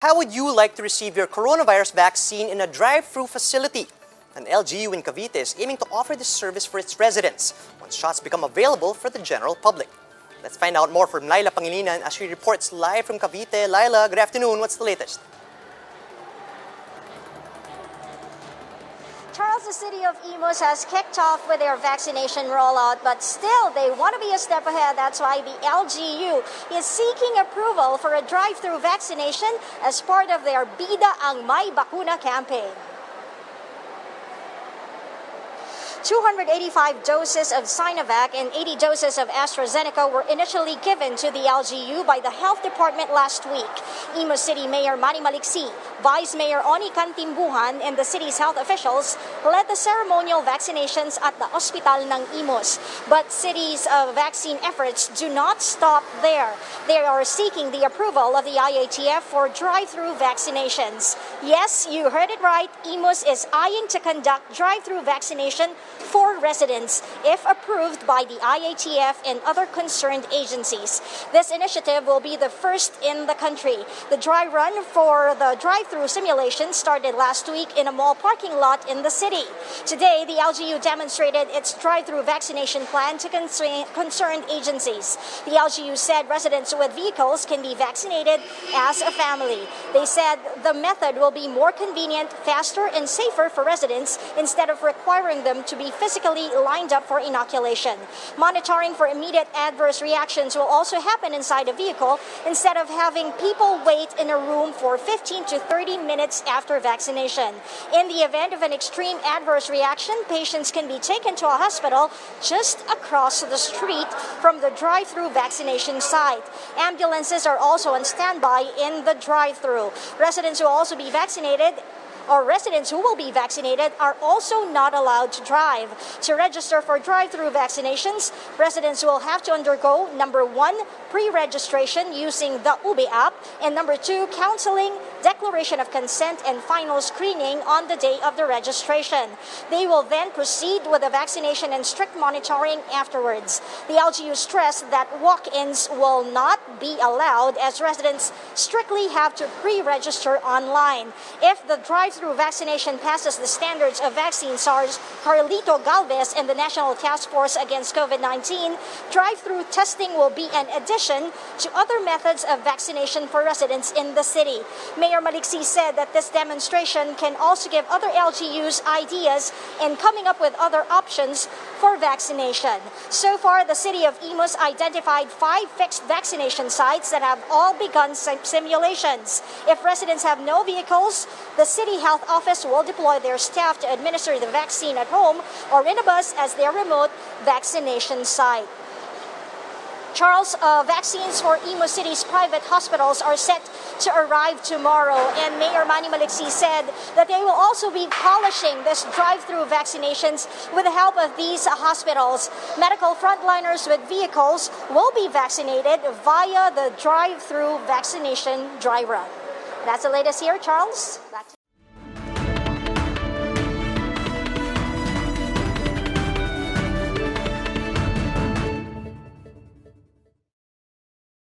How would you like to receive your coronavirus vaccine in a drive-thru facility? An LGU in Cavite is aiming to offer this service for its residents once shots become available for the general public. Let's find out more from Laila Pangilinan as she reports live from Cavite. Laila, good afternoon. What's the latest? Charles, the city of Imus has kicked off with their vaccination rollout, but still they want to be a step ahead. That's why the LGU is seeking approval for a drive-thru vaccination as part of their Bida ang May Bakuna campaign. 285 doses of Sinovac and 80 doses of AstraZeneca were initially given to the LGU by the Health Department last week. Imus City Mayor Manny Maliksi, Vice Mayor Oni Cantimbuhan, and the city's health officials led the ceremonial vaccinations at the hospital ng Imus. But city's vaccine efforts do not stop there. They are seeking the approval of the IATF for drive-thru vaccinations. Yes, you heard it right. Imus is eyeing to conduct drive-thru vaccination for residents if approved by the IATF and other concerned agencies. This initiative will be the first in the country. The dry run for the drive-thru simulation started last week in a mall parking lot in the city. Today, the LGU demonstrated its drive-thru vaccination plan to concerned agencies. The LGU said residents with vehicles can be vaccinated as a family. They said the method will be more convenient, faster, and safer for residents instead of requiring them to be physically lined up for inoculation. Monitoring for immediate adverse reactions will also happen inside a vehicle instead of having people wait in a room for 15 to 30 minutes after vaccination. In the event of an extreme adverse reaction, patients can be taken to a hospital just across the street from the drive-thru vaccination site. Ambulances are also on standby in the drive-thru. Residents who will be vaccinated are also not allowed to drive. To register for drive-thru vaccinations, residents will have to undergo number 1, pre-registration using the UBI app, and number 2, counseling, declaration of consent, and final screening on the day of the registration. They will then proceed with the vaccination and strict monitoring afterwards. The LGU stressed that walk-ins will not be allowed as residents strictly have to pre-register online. If the drive-thru vaccination passes the standards of vaccine SARS, Carlito Galvez and the National Task Force Against COVID-19, drive-thru testing will be an addition to other methods of vaccination for residents in the city. Mayor Maliksi said that this demonstration can also give other LGUs ideas in coming up with other options for vaccination. So far, the city of Imus identified 5 fixed vaccination sites that have all begun simulations. If residents have no vehicles, the city health office will deploy their staff to administer the vaccine at home or in a bus as their remote vaccination site. Charles, vaccines for Imus City's private hospitals are set to arrive tomorrow, and Mayor Manny Maliksi said that they will also be polishing this drive-thru vaccinations with the help of these hospitals. Medical frontliners with vehicles will be vaccinated via the drive-thru vaccination dry run. That's the latest here, Charles. Back to you.